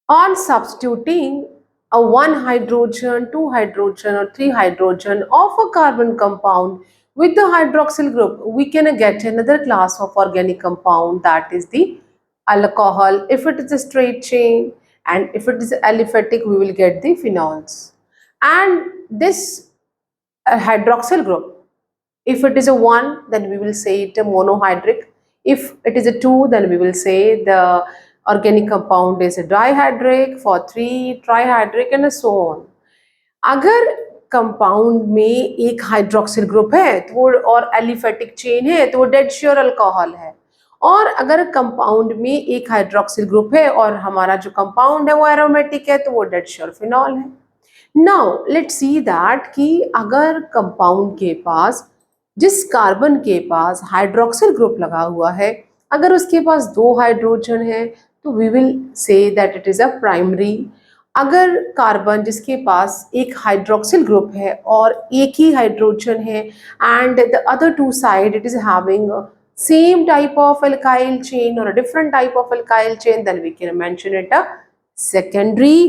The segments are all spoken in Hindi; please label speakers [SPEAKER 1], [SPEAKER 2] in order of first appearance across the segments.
[SPEAKER 1] On substituting a one hydrogen, two hydrogen or three hydrogen of a carbon compound with the hydroxyl group, we can get another class of organic compound, that is the alcohol. If it is a straight chain and if it is aliphatic, we will get the phenols. And this hydroxyl group, if it is a 1, then we will say it a monohydric. If it is a 2, then we will say the organic compound is a dihydric, for 3 trihydric and so on. अगर कंपाउंड में एक हाइड्रोक्सिल ग्रुप है तो वो और एलिफेटिक चेन है तो वो डेड श्योर अल्कोहल है, और अगर कंपाउंड में एक हाइड्रोक्सिल ग्रुप है और हमारा जो कंपाउंड है वो एरोमेटिक है तो वो डेड श्योर फिनॉल है। नाउ लेट्स सी दैट कि अगर कंपाउंड के पास, जिस कार्बन के पास हाइड्रोक्सिल ग्रुप लगा हुआ है, अगर उसके पास 2 हाइड्रोजन है तो we will say that it is a primary. अगर कार्बन जिसके पास एक हाइड्रोक्सिल ग्रुप है और एक ही हाइड्रोजन है and the other 2 side it is having same type of alkyl chain or a different type of alkyl chain, then we can mention it a secondary.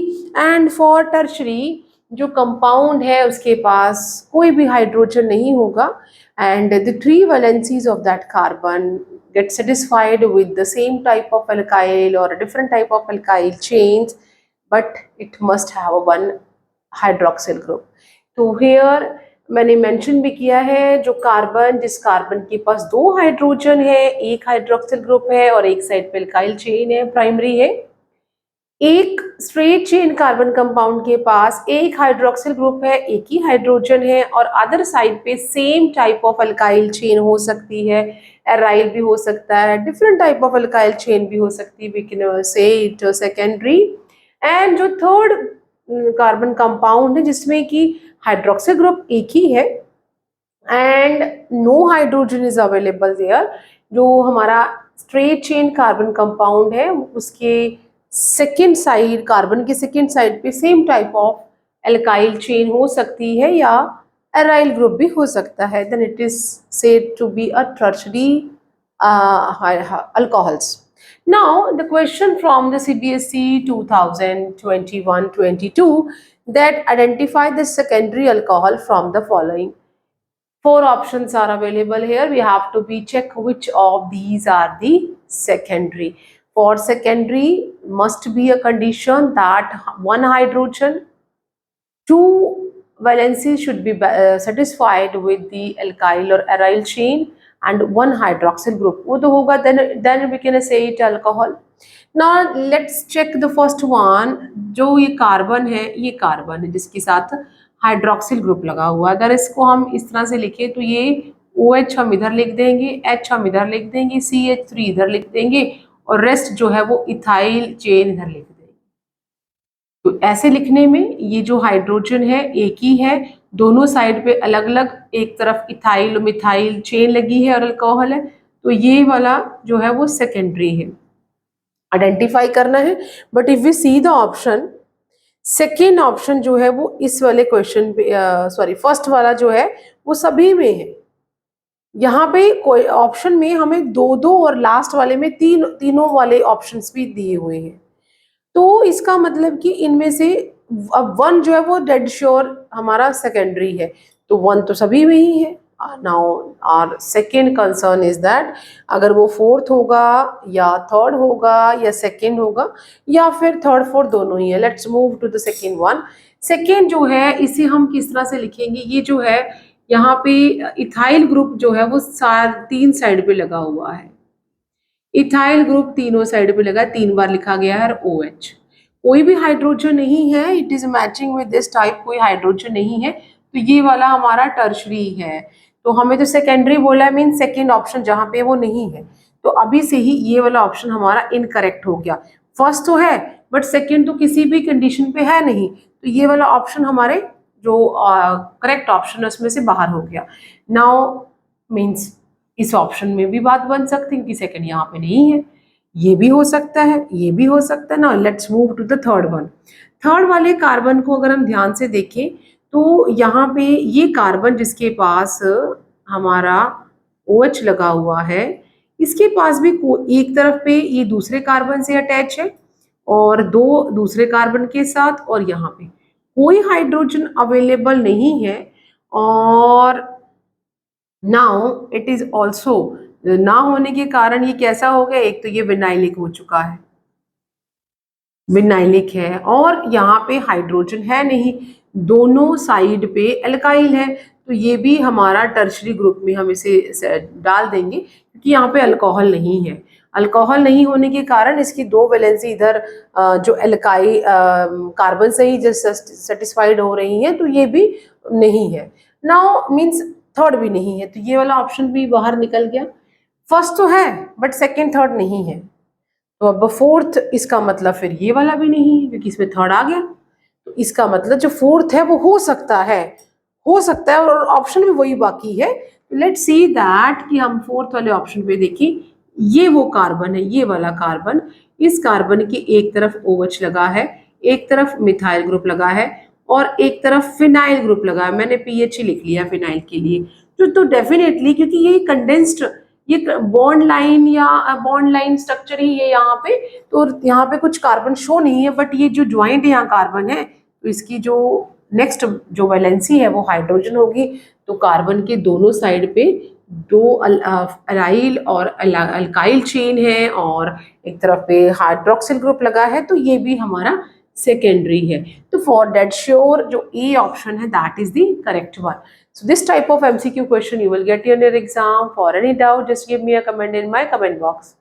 [SPEAKER 1] And for tertiary, जो कंपाउंड है उसके पास कोई भी हाइड्रोजन नहीं होगा and the 3 valencies of that carbon get satisfied with the same type of alkyl or a different type of alkyl chains, but it must have a one hydroxyl group. तो here मैंने मेंशन भी किया है, जो कार्बन, जिस कार्बन के पास 2 हाइड्रोजन है, एक हाइड्रोक्सिल ग्रुप है और एक साइड पे अल्काइल चेन है, प्राइमरी है। एक स्ट्रेट चेन कार्बन कंपाउंड के पास एक हाइड्रोक्सिल ग्रुप है, एक ही हाइड्रोजन है और अदर साइड पे same type of alkyl chain हो सकती है, एराइल भी हो सकता है, different type of alkyl chain भी हो सकती है, we can say it secondary. And जो थर्ड कार्बन कंपाउंड है जिसमें कि हाइड्रोक्सिल ग्रुप एक ही है and no hydrogen is available there, जो हमारा स्ट्रेट चेन कार्बन कंपाउंड है उसके सेकेंड साइड, कार्बन के सेकेंड साइड पे same type of alkyl chain हो सकती है या एराइल ग्रुप भी हो सकता है, then it is said to be a tertiary alcohols. Now the question from the CBSE 2021-22 that identify the secondary alcohol from the following. 4 options are available here. We have to be check which of these are the secondary. For secondary must be a condition that 1 hydrogen, 2 valencies should be satisfied with the alkyl or aryl chain and 1 hydroxyl group. वो तो होगा, then we can say it alcohol. Now let's check the first one. जो ये कार्बन है, ये कार्बन है जिसके साथ हाइड्रोक्सिल ग्रुप लगा हुआ है। अगर इसको हम इस तरह से लिखें तो ये OH हम इधर लिख देंगे, H हम इधर लिख देंगे, CH3 इधर लिख देंगे और रेस्ट जो है वो इथाइल चेन इधर लिख देंगे। तो ऐसे लिखने में ये जो हाइड्रोजन है एक ही है, दोनों साइड पे अलग अलग, एक तरफ इथाइल और मिथाइल चेन लगी है और अल्कोहल है, तो ये वाला जो है वो सेकेंडरी है, आइडेंटिफाई करना है। But if we see the option, second option जो है वो इस वाले क्वेश्चन पे सॉरी फर्स्ट वाला जो है वो सभी में है। यहाँ पे कोई ऑप्शन में हमें 2-2 और लास्ट वाले में तीनों वाले ऑप्शंस भी दिए हुए हैं, तो इसका मतलब कि इनमें से अब 1 जो है वो डेड श्योर हमारा सेकेंडरी है, तो 1 तो सभी में ही है। Now our second concern is that अगर वो 4th होगा या 3rd होगा या 2nd होगा या फिर 3rd 4th दोनों ही है। Let's move to the second one. Second जो है इसे हम किस तरह से लिखेंगे, ये जो है यहाँ पे इथाइल ग्रुप जो है वो 3 साइड पे लगा हुआ है, इथाइल ग्रुप तीनों साइड पे लगा, 3 बार लिखा गया है OH। कोई भी हाइड्रोजन नहीं है, it is matching with this type, कोई हाइड्रोजन नहीं है, तो ये वाला हमारा टर्शरी है। तो हमें तो सेकेंडरी बोला है, मीन सेकेंड ऑप्शन जहाँ पे वो नहीं है, तो अभी से ही ये वाला ऑप्शन हमारा इनकरेक्ट हो गया। फर्स्ट तो है बट सेकेंड तो किसी भी कंडीशन पे है नहीं, तो ये वाला ऑप्शन हमारे जो करेक्ट ऑप्शन है उसमें से बाहर हो गया। नाउ मीन्स इस ऑप्शन में भी बात बन सकती है कि सेकंड यहाँ पे नहीं है, ये भी हो सकता है, ये भी हो सकता है ना। Let's move to the third one. Third वाले कार्बन को अगर हम ध्यान से देखें तो यहाँ पे ये कार्बन जिसके पास हमारा OH लगा हुआ है, इसके पास भी एक तरफ पे ये दूसरे कार्बन से अटैच है और 2 दूसरे कार्बन के साथ, और यहाँ पे कोई हाइड्रोजन अवेलेबल नहीं है। और नाउ इट इज ऑल्सो ना होने के कारण ये कैसा हो गया, एक तो ये विनाइलिक हो चुका है, विनाइलिक है, और यहाँ पे हाइड्रोजन है नहीं, दोनों साइड पे एल्काइल है, तो ये भी हमारा टर्शरी ग्रुप में हम इसे डाल देंगे, क्योंकि यहाँ पे अल्कोहल नहीं है। अल्कोहल नहीं होने के कारण इसकी 2 वैलेंसी इधर जो एल्काइल कार्बन से ही जो सेटिस्फाइड हो रही है, तो ये भी नहीं है। नाउ मीन्स थर्ड भी नहीं है, तो ये वाला ऑप्शन भी बाहर निकल गया। फर्स्ट तो है बट सेकेंड थर्ड नहीं है, तो अब फोर्थ इसका मतलब फिर ये वाला भी नहीं है, क्योंकि इसमें थर्ड आ गया, तो इसका मतलब जो फोर्थ है वो हो सकता है, और ऑप्शन में वही बाकी है। लेट्स सी दैट कि हम फोर्थ वाले ऑप्शन पे देखिए, ये वो कार्बन है, ये वाला कार्बन, इस कार्बन की एक तरफ OH लगा है, एक तरफ मिथाइल ग्रुप लगा है, और एक तरफ फिनाइल ग्रुप लगा है। मैंने PH लिख लिया फिनाइल के लिए, तो डेफिनेटली क्योंकि ये कंडेंस्ड, ये बॉन्ड लाइन या बॉन्ड लाइन स्ट्रक्चर ही है यहाँ पे, तो यहाँ पे कुछ कार्बन शो नहीं है, बट ये जो ज्वाइंट यहाँ कार्बन है, तो इसकी जो नेक्स्ट जो वैलेंसी है वो हाइड्रोजन होगी, तो कार्बन के दोनों साइड पे 2 अलाइल और अल्काइल चेन है, और एक तरफ पे हाइड्रोक्सिल ग्रुप लगा है, तो ये भी हमारा सेकेंडरी है। तो फॉर दैट श्योर जो ए ऑप्शन है that is the correct one. So this type of MCQ question you will get in your exam. For any doubt, just give me a comment in my comment box.